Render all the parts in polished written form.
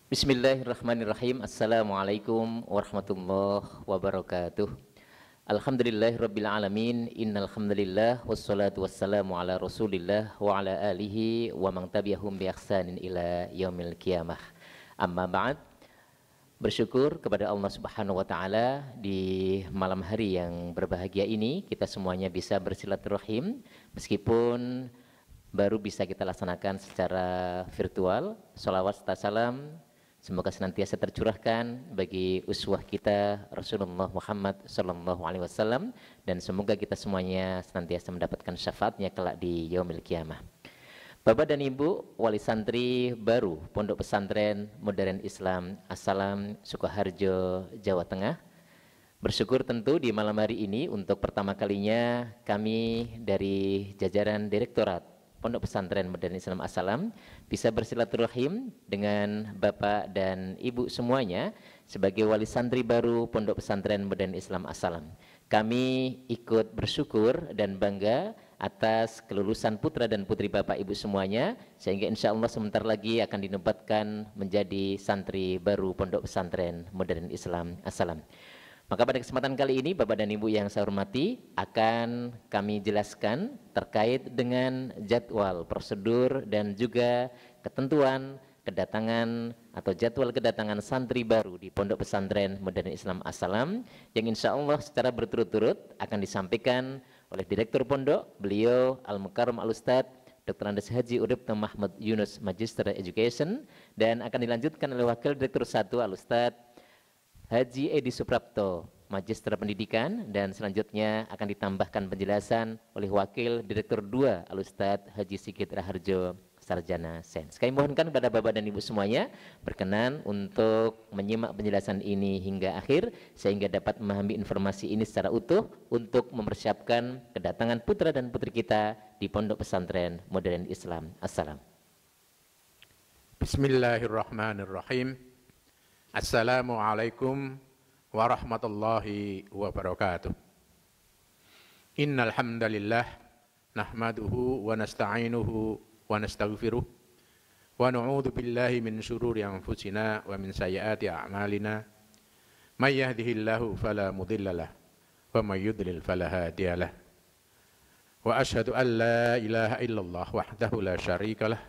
Bismillahirrahmanirrahim. Assalamualaikum warahmatullahi wabarakatuh. Alhamdulillahirabbil alamin. Innal hamdalillah wassalatu wassalamu ala Rasulillah wa ala alihi wa man tabi'ahum bi ihsanin ila yaumil qiyamah. Amma ba'd. Bersyukur kepada Allah Subhanahu wa taala di malam hari yang berbahagia ini kita semuanya bisa bersilaturahim meskipun baru bisa kita laksanakan secara virtual. Shalawat serta salam semoga senantiasa tercurahkan bagi uswah kita Rasulullah Muhammad sallallahu alaihi wasallam dan semoga kita semuanya senantiasa mendapatkan syafaatnya kelak di yaumil qiyamah. Bapak dan Ibu wali santri baru Pondok Pesantren Modern Islam As-Salam Sukoharjo, Jawa Tengah. Bersyukur tentu di malam hari ini untuk pertama kalinya kami dari jajaran Direktorat Pondok Pesantren Modern Islam As-Salam bisa bersilaturahim dengan Bapak dan Ibu semuanya sebagai wali santri baru Pondok Pesantren Modern Islam As-Salam. Kami ikut bersyukur dan bangga atas kelulusan putra dan putri Bapak Ibu semuanya sehingga insya Allah sebentar lagi akan dinobatkan menjadi santri baru Pondok Pesantren Modern Islam As-Salam. Maka pada kesempatan kali ini Bapak dan Ibu yang saya hormati akan kami jelaskan terkait dengan jadwal, prosedur dan juga ketentuan kedatangan atau jadwal kedatangan santri baru di Pondok Pesantren Modern Islam As-Salam yang insya Allah secara berturut-turut akan disampaikan oleh Direktur Pondok, beliau Al-Mukarram Al-Ustadz Dr. Andes Haji Urip Mahmud Yunus Magister Education dan akan dilanjutkan oleh Wakil Direktur 1 Al-Ustadz Haji Edi Suprapto, Magister Pendidikan, dan selanjutnya akan ditambahkan penjelasan oleh Wakil Direktur 2 Al-Ustadz Haji Sigit Raharjo, Sarjana Sains. Kami mohonkan kepada Bapak dan Ibu semuanya berkenan untuk menyimak penjelasan ini hingga akhir sehingga dapat memahami informasi ini secara utuh untuk mempersiapkan kedatangan putra dan putri kita di Pondok Pesantren Modern Islam As-Salam. Bismillahirrahmanirrahim. Assalamualaikum warahmatullahi wabarakatuh. Innal hamdalillah nahmaduhu wa nasta'inuhu wa nastaghfiruh wa na'udzu billahi min shururi anfusina wa min sayyiati a'malina. May yahdihillahu fala mudhillalah wa may yudlil fala hadiyalah. Wa asyhadu an la ilaha illallah wahdahu la syarikalah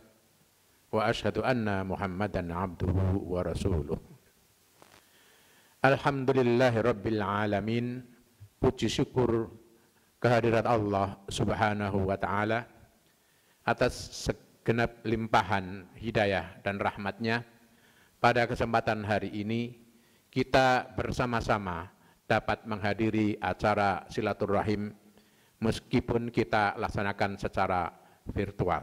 wa asyhadu anna Muhammadan abduhu wa rasuluh. Alhamdulillahi Rabbil Alamin. Puji syukur kehadirat Allah Subhanahu wa ta'ala atas segenap limpahan hidayah dan rahmatnya. Pada kesempatan hari ini kita bersama-sama dapat menghadiri acara silaturahim meskipun kita laksanakan secara virtual.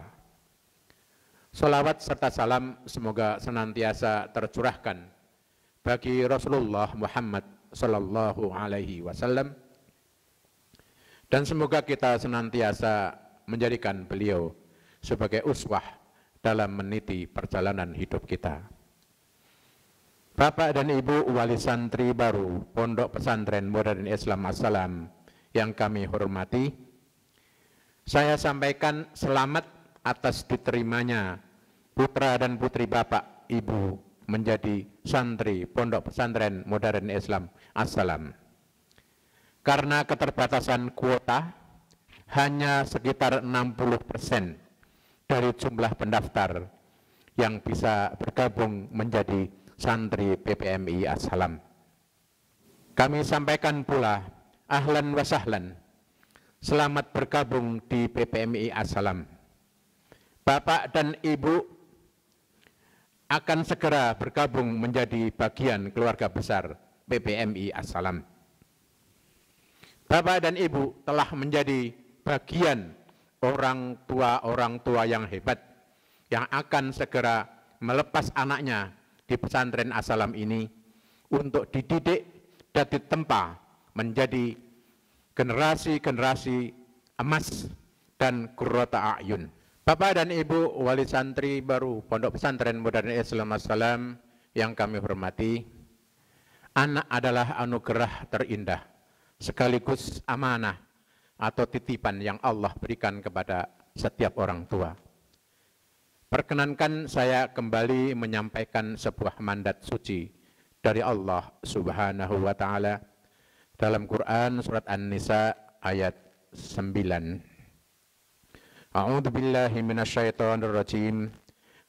Salawat serta salam semoga senantiasa tercurahkan bagi Rasulullah Muhammad sallallahu alaihi wasallam dan semoga kita senantiasa menjadikan beliau sebagai uswah dalam meniti perjalanan hidup kita. Bapak dan Ibu wali santri baru Pondok Pesantren Modern Islam As-Salam yang kami hormati, saya sampaikan selamat atas diterimanya putra dan putri Bapak Ibu menjadi santri Pondok Pesantren Modern Islam As-Salam. Karena keterbatasan kuota hanya sekitar 60% dari jumlah pendaftar yang bisa bergabung menjadi santri PPMI As-Salam. Kami sampaikan pula ahlan wa sahlan, selamat bergabung di PPMI As-Salam. Bapak dan Ibu akan segera bergabung menjadi bagian keluarga besar PPMI As-Salam. Bapak dan Ibu telah menjadi bagian orang tua yang hebat yang akan segera melepas anaknya di pesantren As-Salam ini untuk dididik dan ditempa menjadi generasi-generasi emas dan qurrata a'yun. Bapak dan Ibu wali santri baru Pondok Pesantren Modern Islam As-Salam yang kami hormati, anak adalah anugerah terindah sekaligus amanah atau titipan yang Allah berikan kepada setiap orang tua. Perkenankan saya kembali menyampaikan sebuah mandat suci dari Allah Subhanahu wa taala dalam Quran surat An-Nisa ayat 9. A'udzu billahi minasyaitonir rajim.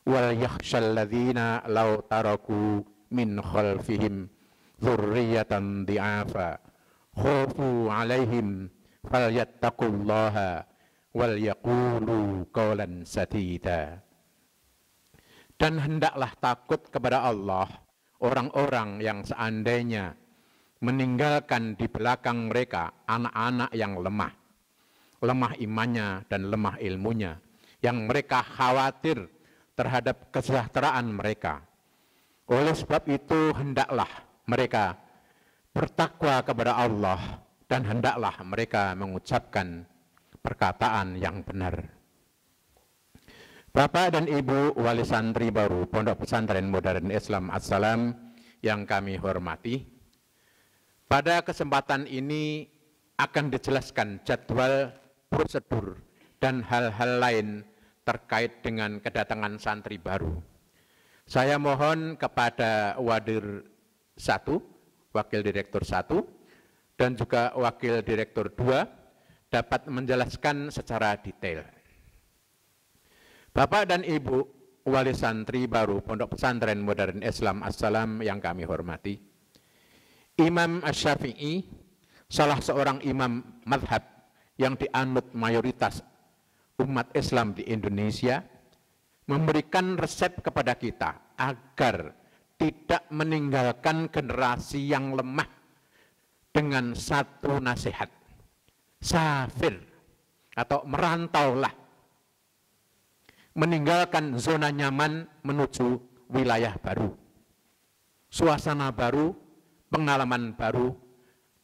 Wal yakhshal ladzina law taraku min khalfihim dzurriyyatan dhi'afa khafu 'alaihim falyattaqullaha wal yaqulu qawlan sadida. Dan hendaklah takut kepada Allah orang-orang yang seandainya meninggalkan di belakang mereka anak-anak yang lemah imannya dan lemah ilmunya, yang mereka khawatir terhadap kesejahteraan mereka. Oleh sebab itu hendaklah mereka bertakwa kepada Allah dan hendaklah mereka mengucapkan perkataan yang benar. Bapak dan Ibu wali santri baru Pondok Pesantren Modern Islam Assalam yang kami hormati, pada kesempatan ini akan dijelaskan jadwal, prosedur, dan hal-hal lain terkait dengan kedatangan santri baru. Saya mohon kepada Wadir 1, Wakil Direktur 1, dan juga Wakil Direktur 2 dapat menjelaskan secara detail. Bapak dan Ibu wali santri baru Pondok Pesantren Modern Islam Assalam yang kami hormati, Imam Asy-Syafi'i, salah seorang imam madhab yang dianut mayoritas umat Islam di Indonesia, memberikan resep kepada kita agar tidak meninggalkan generasi yang lemah dengan satu nasihat. Safir atau merantaulah, meninggalkan zona nyaman menuju wilayah baru, suasana baru, pengalaman baru,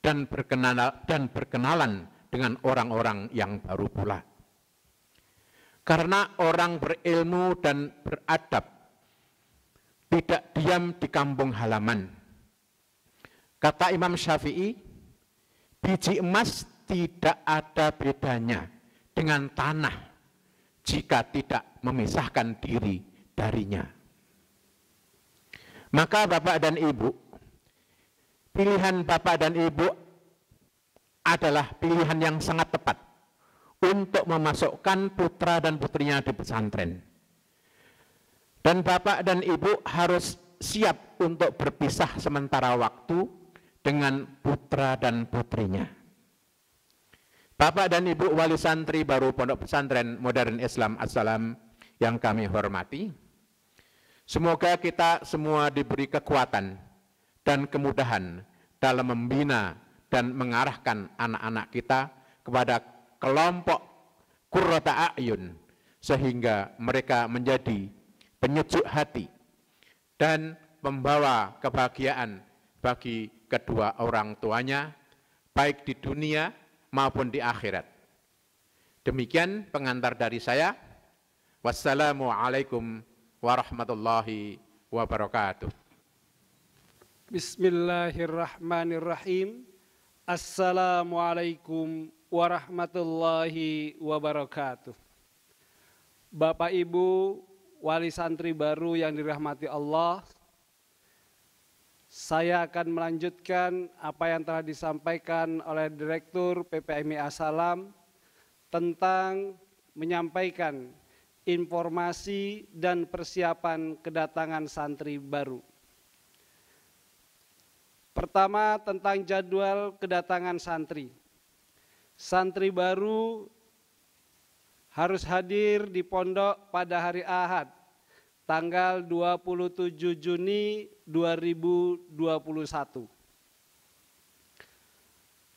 dan berkenalan dengan orang-orang yang baru pula. Karena orang berilmu dan beradab tidak diam di kampung halaman. Kata Imam Syafi'i, biji emas tidak ada bedanya dengan tanah jika tidak memisahkan diri darinya. Maka Bapak dan Ibu, pilihan Bapak dan Ibu adalah pilihan yang sangat tepat untuk memasukkan putra dan putrinya di pesantren. Dan Bapak dan Ibu harus siap untuk berpisah sementara waktu dengan putra dan putrinya. Bapak dan Ibu wali santri baru Pondok Pesantren Modern Islam Assalam yang kami hormati, semoga kita semua diberi kekuatan dan kemudahan dalam membina dan mengarahkan anak-anak kita kepada kelompok qurrata a'yun, sehingga mereka menjadi penyejuk hati dan membawa kebahagiaan bagi kedua orang tuanya, baik di dunia maupun di akhirat. Demikian pengantar dari saya. Wassalamualaikum warahmatullahi wabarakatuh. Bismillahirrahmanirrahim. Assalamualaikum warahmatullahi wabarakatuh. Bapak Ibu wali santri baru yang dirahmati Allah, saya akan melanjutkan apa yang telah disampaikan oleh Direktur PPMI Assalam tentang menyampaikan informasi dan persiapan kedatangan santri baru. Pertama, tentang jadwal kedatangan santri. Santri baru harus hadir di pondok pada hari Ahad, tanggal 27 Juni 2021.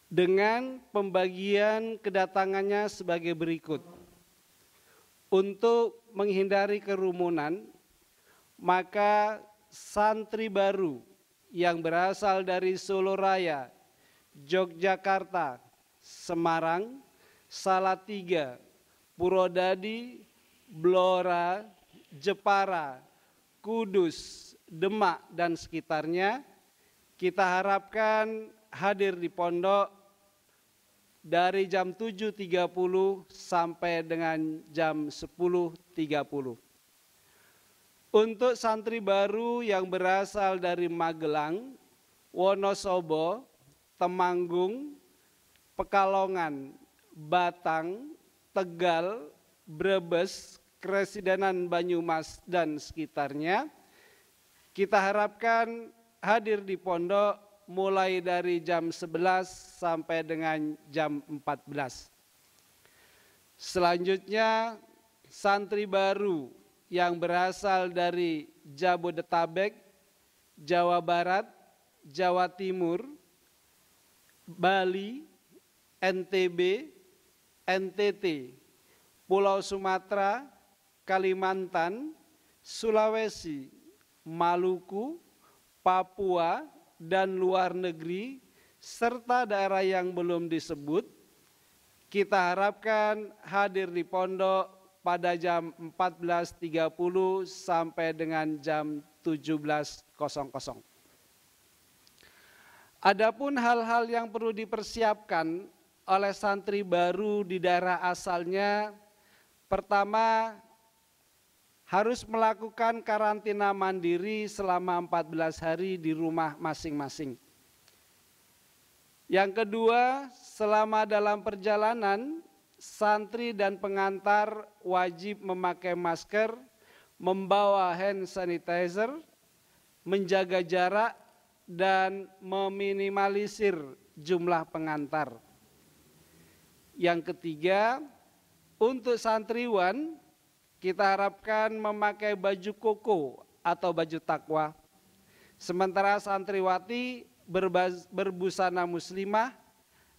Dengan pembagian kedatangannya sebagai berikut. Untuk menghindari kerumunan, maka santri baru yang berasal dari Solo Raya, Yogyakarta, Semarang, Salatiga, Purwodadi, Blora, Jepara, Kudus, Demak, dan sekitarnya, kita harapkan hadir di pondok dari jam 7.30 sampai dengan jam 10.30. Untuk santri baru yang berasal dari Magelang, Wonosobo, Temanggung, Pekalongan, Batang, Tegal, Brebes, Kresidenan Banyumas dan sekitarnya, kita harapkan hadir di pondok mulai dari jam 11 sampai dengan jam 14. Selanjutnya, santri baru yang berasal dari Jabodetabek, Jawa Barat, Jawa Timur, Bali, NTB, NTT, Pulau Sumatera, Kalimantan, Sulawesi, Maluku, Papua, dan luar negeri, serta daerah yang belum disebut, kita harapkan hadir di pondok pada jam 14.30 sampai dengan jam 17.00. Adapun hal-hal yang perlu dipersiapkan oleh santri baru di daerah asalnya, pertama harus melakukan karantina mandiri selama 14 hari di rumah masing-masing. Yang kedua, selama dalam perjalanan, santri dan pengantar wajib memakai masker, membawa hand sanitizer, menjaga jarak, dan meminimalisir jumlah pengantar. Yang ketiga, untuk santriwan, kita harapkan memakai baju koko atau baju takwa. Sementara santriwati berbusana muslimah,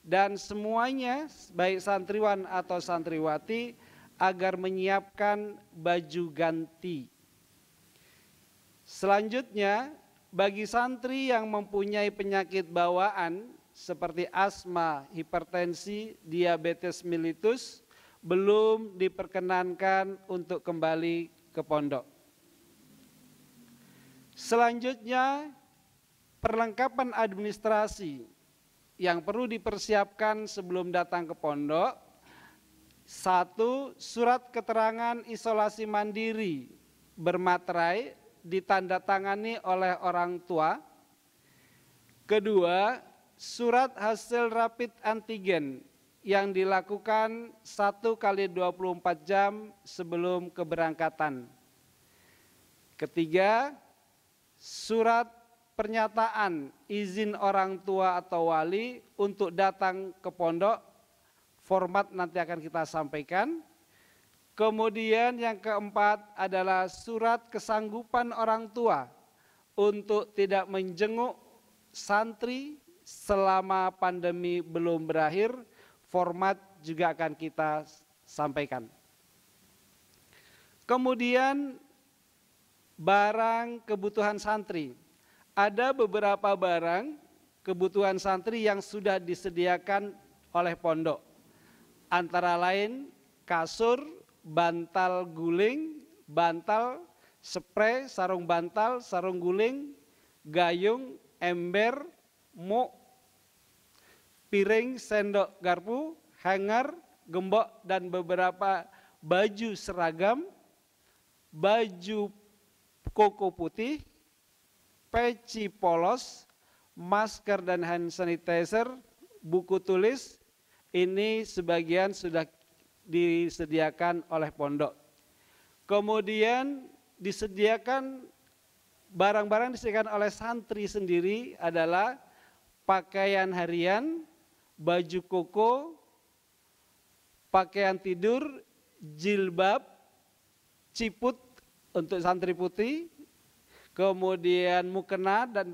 dan semuanya baik santriwan atau santriwati agar menyiapkan baju ganti. Selanjutnya, bagi santri yang mempunyai penyakit bawaan seperti asma, hipertensi, diabetes mellitus, belum diperkenankan untuk kembali ke pondok. Selanjutnya, perlengkapan administrasi yang perlu dipersiapkan sebelum datang ke pondok. 1. Surat keterangan isolasi mandiri bermaterai ditandatangani oleh orang tua. Kedua, surat hasil rapid antigen yang dilakukan 1 kali 24 jam sebelum keberangkatan. Ketiga, surat pernyataan izin orang tua atau wali untuk datang ke pondok, format nanti akan kita sampaikan. Kemudian yang keempat adalah surat kesanggupan orang tua untuk tidak menjenguk santri selama pandemi belum berakhir, format juga akan kita sampaikan. Kemudian barang kebutuhan santri. Ada beberapa barang kebutuhan santri yang sudah disediakan oleh pondok. Antara lain kasur, bantal guling, bantal, spray, sarung bantal, sarung guling, gayung, ember, muk, piring, sendok, garpu, hanger, gembok, dan beberapa baju seragam, baju koko putih, peci polos, masker dan hand sanitizer, buku tulis, ini sebagian sudah disediakan oleh pondok. Kemudian disediakan barang-barang disediakan oleh santri sendiri adalah pakaian harian, baju koko, pakaian tidur, jilbab, ciput untuk santri putih, kemudian mukena dan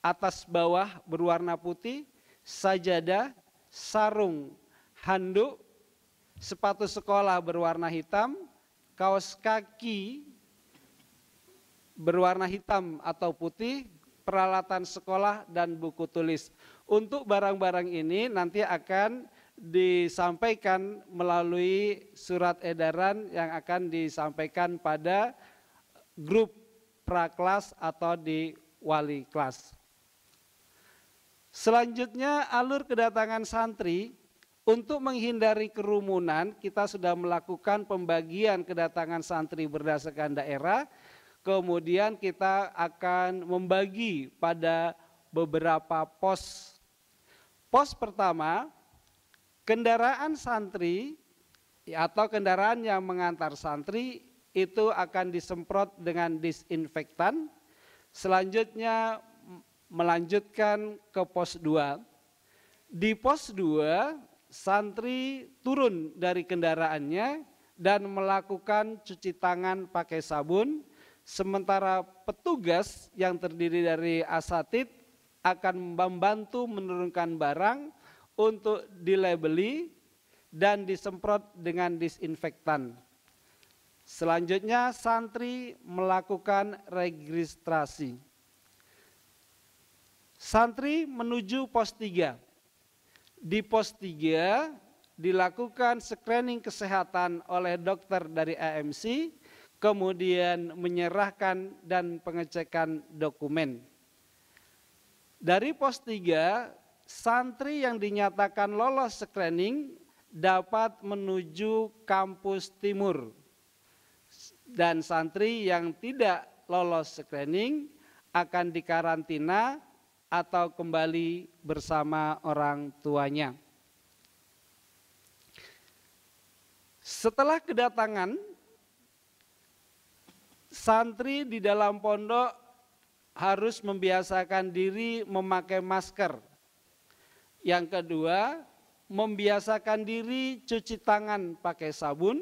atas bawah berwarna putih, sajadah, sarung, handuk, sepatu sekolah berwarna hitam, kaos kaki berwarna hitam atau putih, peralatan sekolah, dan buku tulis. Untuk barang-barang ini nanti akan disampaikan melalui surat edaran yang akan disampaikan pada grup praklas atau di wali kelas. Selanjutnya, alur kedatangan santri. Untuk menghindari kerumunan, kita sudah melakukan pembagian kedatangan santri berdasarkan daerah. kemudian kita akan membagi pada beberapa pos. Pos pertama, kendaraan santri atau kendaraan yang mengantar santri itu akan disemprot dengan disinfektan. Selanjutnya melanjutkan ke pos 2. Di pos 2, santri turun dari kendaraannya dan melakukan cuci tangan pakai sabun, sementara petugas yang terdiri dari asatid akan membantu menurunkan barang untuk dilabeli dan disemprot dengan disinfektan. Selanjutnya santri melakukan registrasi. Santri menuju pos 3. Di pos 3 dilakukan screening kesehatan oleh dokter dari AMC, kemudian menyerahkan dan pengecekan dokumen. Dari pos 3, santri yang dinyatakan lolos screening dapat menuju kampus timur. Dan santri yang tidak lolos screening akan dikarantina atau kembali bersama orang tuanya. Setelah kedatangan, santri di dalam pondok harus membiasakan diri memakai masker. Yang kedua, membiasakan diri cuci tangan pakai sabun.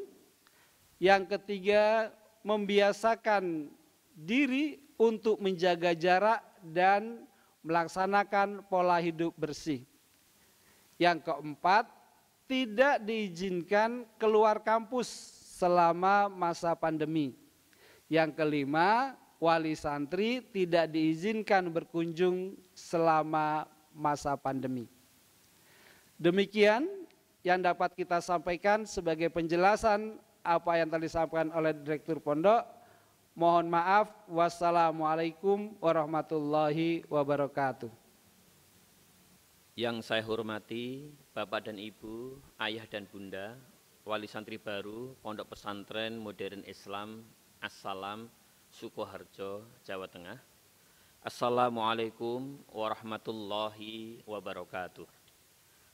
Yang ketiga, membiasakan diri untuk menjaga jarak dan melaksanakan pola hidup bersih. Yang keempat, tidak diizinkan keluar kampus selama masa pandemi. Yang kelima, wali santri tidak diizinkan berkunjung selama masa pandemi. Demikian yang dapat kita sampaikan sebagai penjelasan apa yang telah disampaikan oleh Direktur Pondok. Mohon maaf. Wassalamualaikum warahmatullahi wabarakatuh. Yang saya hormati Bapak dan Ibu, Ayah dan Bunda, Wali Santri Baru, Pondok Pesantren Modern Islam As-Salam, Sukoharjo, Jawa Tengah. Assalamualaikum warahmatullahi wabarakatuh.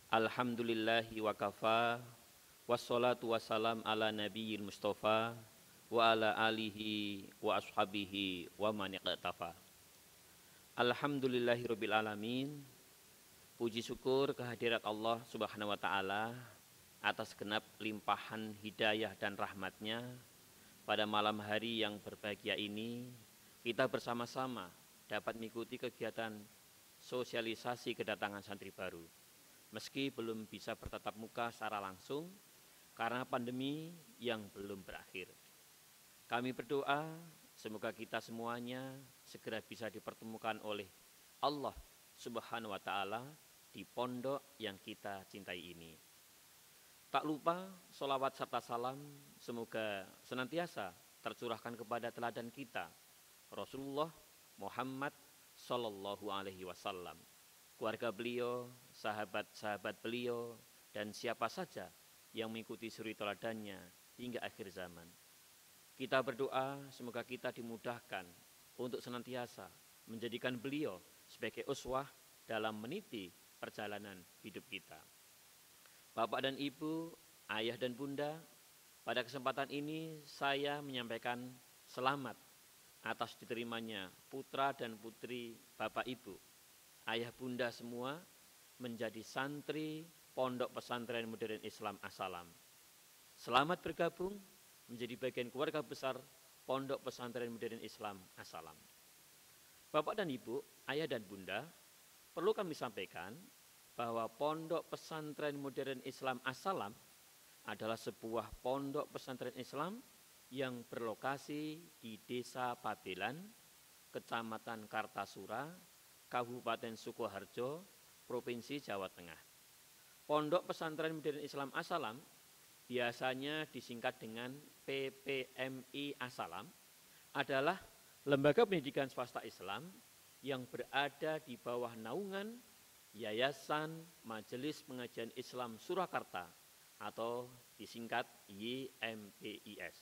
Alhamdulillahi wa kafa, wassalatu wassalam ala nabiyil mustafa, wa ala alihi wa ashabihi wa man iqtafa. Alhamdulillahi rabbil alamin. Puji syukur kehadirat Allah Subhanahu wa taala atas genap limpahan hidayah dan rahmatnya. Pada malam hari yang berbahagia ini, kita bersama-sama dapat mengikuti kegiatan sosialisasi kedatangan santri baru. Meski belum bisa bertatap muka secara langsung, karena pandemi yang belum berakhir. Kami berdoa, semoga kita semuanya segera bisa dipertemukan oleh Allah Subhanahu wa taala di pondok yang kita cintai ini. Tak lupa sholawat serta salam semoga senantiasa tercurahkan kepada teladan kita, Rasulullah Muhammad Sallallahu Alaihi Wasallam, keluarga beliau, sahabat-sahabat beliau, dan siapa saja yang mengikuti suri teladannya hingga akhir zaman. Kita berdoa semoga kita dimudahkan untuk senantiasa menjadikan beliau sebagai uswah dalam meniti perjalanan hidup kita. Bapak dan Ibu, Ayah dan Bunda, pada kesempatan ini saya menyampaikan selamat atas diterimanya putra dan putri Bapak Ibu, Ayah Bunda semua menjadi santri Pondok Pesantren Modern Islam As-Salam. Selamat bergabung menjadi bagian keluarga besar Pondok Pesantren Modern Islam As-Salam. Bapak dan Ibu, Ayah dan Bunda, perlu kami sampaikan bahwa Pondok Pesantren Modern Islam As-Salam adalah sebuah pondok pesantren Islam yang berlokasi di Desa Pabelan, Kecamatan Kartasura, Kabupaten Sukoharjo, Provinsi Jawa Tengah. Pondok Pesantren Modern Islam As-Salam biasanya disingkat dengan PPMI As-Salam, adalah lembaga pendidikan swasta Islam yang berada di bawah naungan Yayasan Majelis Pengajian Islam Surakarta atau disingkat YMPIS.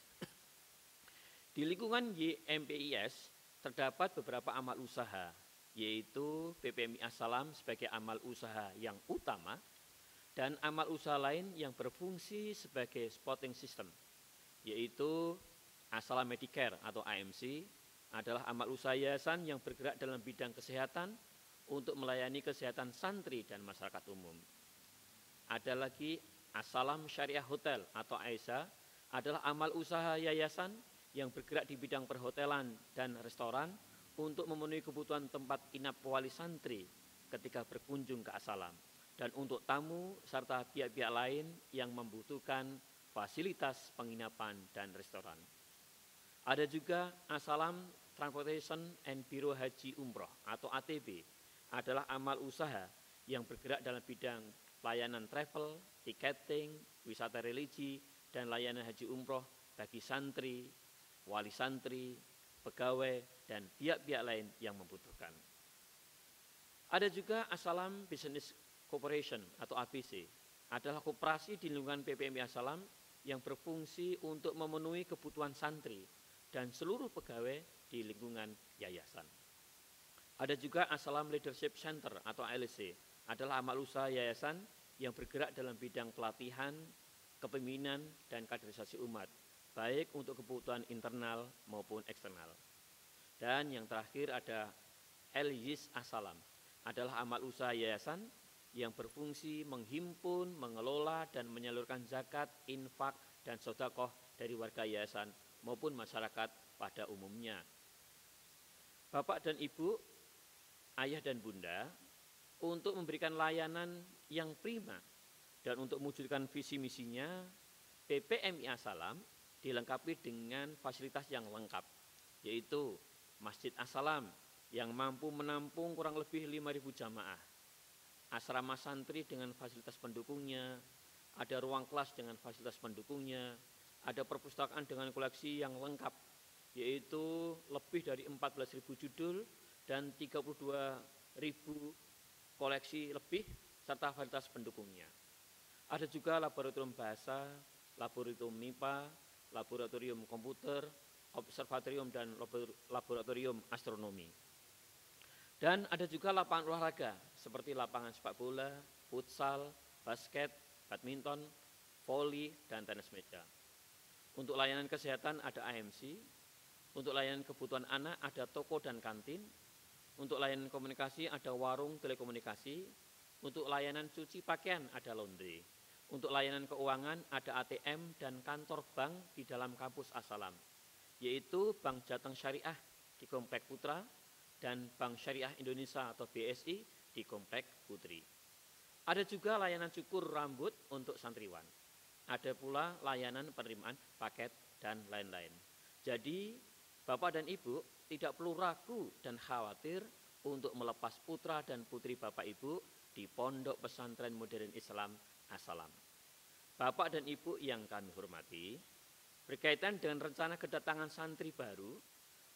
Di lingkungan YMPIS terdapat beberapa amal usaha, yaitu PPMI As-Salam sebagai amal usaha yang utama dan amal usaha lain yang berfungsi sebagai supporting system, yaitu As-Salam Medicare atau AMC adalah amal usaha yayasan yang bergerak dalam bidang kesehatan untuk melayani kesehatan santri dan masyarakat umum. Ada lagi As-Salam Syariah Hotel atau AISA adalah amal usaha yayasan yang bergerak di bidang perhotelan dan restoran untuk memenuhi kebutuhan tempat inap wali santri ketika berkunjung ke As-Salam dan untuk tamu serta pihak-pihak lain yang membutuhkan fasilitas penginapan dan restoran. Ada juga As-Salam Transportation and Biro Haji Umroh atau ATB adalah amal usaha yang bergerak dalam bidang layanan travel, tiketing, wisata religi, dan layanan haji umroh bagi santri, wali santri, pegawai, dan pihak-pihak lain yang membutuhkan. Ada juga As-Salam Business Corporation atau ABC, adalah koperasi di lingkungan PPMI As-Salam yang berfungsi untuk memenuhi kebutuhan santri dan seluruh pegawai di lingkungan yayasan. Ada juga As-Salam Leadership Center atau ALC, adalah amal usaha yayasan yang bergerak dalam bidang pelatihan, kepemimpinan, dan kaderisasi umat, baik untuk kebutuhan internal maupun eksternal. Dan yang terakhir ada LYIS As-Salam, adalah amal usaha yayasan yang berfungsi menghimpun, mengelola, dan menyalurkan zakat, infak, dan sedekah dari warga yayasan maupun masyarakat pada umumnya. Bapak dan Ibu, ayah dan bunda, untuk memberikan layanan yang prima dan untuk mewujudkan visi misinya, PPMI As-Salam dilengkapi dengan fasilitas yang lengkap, yaitu Masjid As-Salam yang mampu menampung kurang lebih 5.000 jamaah, asrama santri dengan fasilitas pendukungnya, ada ruang kelas dengan fasilitas pendukungnya, ada perpustakaan dengan koleksi yang lengkap, yaitu lebih dari 14.000 judul dan 32.000 koleksi lebih serta fasilitas pendukungnya. Ada juga laboratorium bahasa, laboratorium MIPA, laboratorium komputer, observatorium dan laboratorium astronomi. Dan ada juga lapangan olahraga seperti lapangan sepak bola, futsal, basket, badminton, voli, dan tenis meja. Untuk layanan kesehatan ada AMC, untuk layanan kebutuhan anak ada toko dan kantin, untuk layanan komunikasi ada warung telekomunikasi, untuk layanan cuci pakaian ada laundry, untuk layanan keuangan ada ATM dan kantor bank di dalam kampus As-Salam, yaitu Bank Jateng Syariah di Komplek Putra dan Bank Syariah Indonesia atau BSI di Komplek Putri. Ada juga layanan cukur rambut untuk santriwan. Ada pula layanan penerimaan paket dan lain-lain. Jadi Bapak dan Ibu tidak perlu ragu dan khawatir untuk melepas putra dan putri Bapak Ibu di Pondok Pesantren Modern Islam As-Salam. Bapak dan Ibu yang kami hormati, berkaitan dengan rencana kedatangan santri baru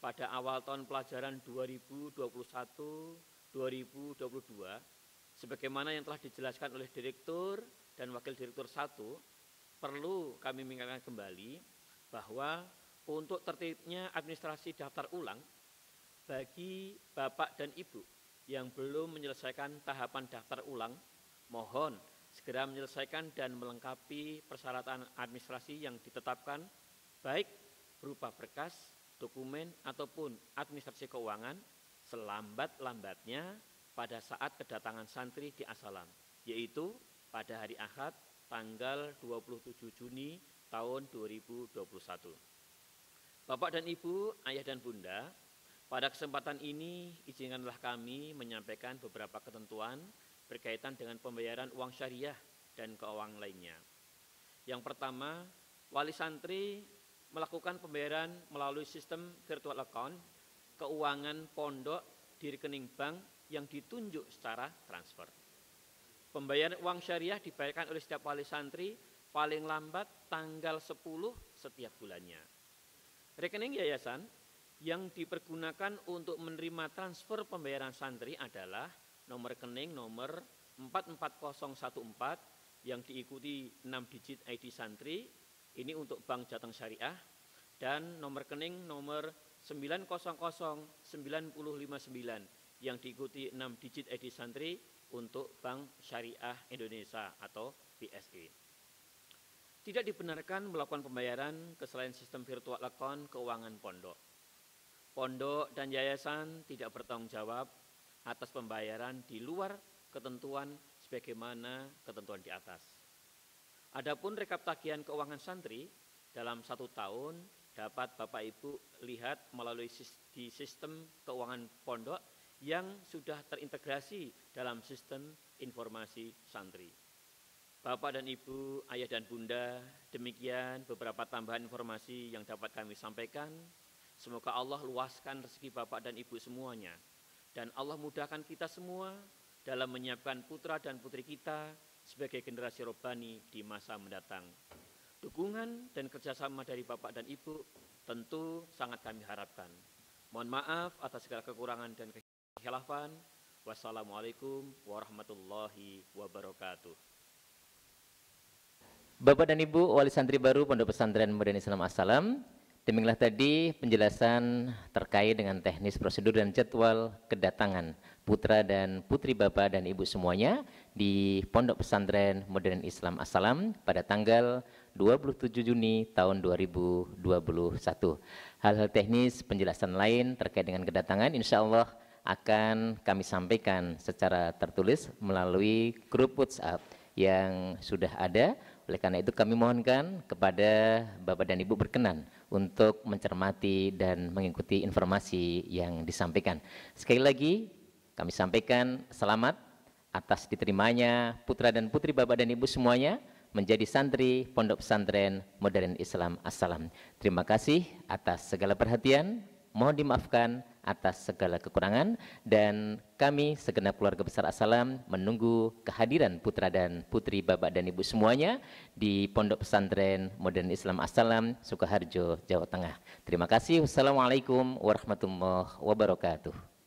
pada awal tahun pelajaran 2021-2022, sebagaimana yang telah dijelaskan oleh Direktur dan Wakil Direktur 1, perlu kami mengingatkan kembali bahwa untuk tertibnya administrasi daftar ulang bagi Bapak dan Ibu yang belum menyelesaikan tahapan daftar ulang, mohon segera menyelesaikan dan melengkapi persyaratan administrasi yang ditetapkan, baik berupa berkas, dokumen, ataupun administrasi keuangan selambat-lambatnya pada saat kedatangan santri di As-Salam, yaitu pada hari Ahad tanggal 27 Juni tahun 2021. Bapak dan Ibu, ayah dan bunda, pada kesempatan ini izinkanlah kami menyampaikan beberapa ketentuan berkaitan dengan pembayaran uang syariah dan keuangan lainnya. Yang pertama, wali santri melakukan pembayaran melalui sistem virtual account keuangan pondok di rekening bank yang ditunjuk secara transfer. Pembayaran uang syariah dibayarkan oleh setiap wali santri paling lambat tanggal 10 setiap bulannya. Rekening yayasan yang dipergunakan untuk menerima transfer pembayaran santri adalah nomor rekening nomor 44014 yang diikuti 6 digit ID santri, ini untuk Bank Jateng Syariah, dan nomor rekening nomor 9000959 yang diikuti 6 digit ID santri untuk Bank Syariah Indonesia atau BSI. Tidak dibenarkan melakukan pembayaran ke selain sistem virtual account keuangan pondok. Pondok dan yayasan tidak bertanggung jawab atas pembayaran di luar ketentuan sebagaimana ketentuan di atas. Adapun rekap tagihan keuangan santri dalam 1 tahun dapat Bapak Ibu lihat melalui di sistem keuangan pondok yang sudah terintegrasi dalam sistem informasi santri. Bapak dan Ibu, Ayah dan Bunda, demikian beberapa tambahan informasi yang dapat kami sampaikan. Semoga Allah luaskan rezeki Bapak dan Ibu semuanya. Dan Allah mudahkan kita semua dalam menyiapkan putra dan putri kita sebagai generasi robbani di masa mendatang. Dukungan dan kerjasama dari Bapak dan Ibu tentu sangat kami harapkan. Mohon maaf atas segala kekurangan dan kekhilafan. Wassalamualaikum warahmatullahi wabarakatuh. Bapak dan Ibu wali santri baru Pondok Pesantren Modern Islam As-Salam, demikianlah tadi penjelasan terkait dengan teknis prosedur dan jadwal kedatangan putra dan putri Bapak dan Ibu semuanya di Pondok Pesantren Modern Islam As-Salam pada tanggal 27 Juni tahun 2021. Hal-hal teknis penjelasan lain terkait dengan kedatangan insya Allah akan kami sampaikan secara tertulis melalui grup WhatsApp yang sudah ada. Oleh karena itu kami mohonkan kepada Bapak dan Ibu berkenan untuk mencermati dan mengikuti informasi yang disampaikan. Sekali lagi kami sampaikan selamat atas diterimanya putra dan putri Bapak dan Ibu semuanya menjadi santri Pondok Pesantren Modern Islam As-Salam. Terima kasih atas segala perhatian. Mohon dimaafkan atas segala kekurangan dan kami segenap keluarga besar As-Salam menunggu kehadiran putra dan putri Bapak dan Ibu semuanya di Pondok Pesantren Modern Islam As-Salam, Sukoharjo, Jawa Tengah. Terima kasih. Wassalamualaikum warahmatullahi wabarakatuh.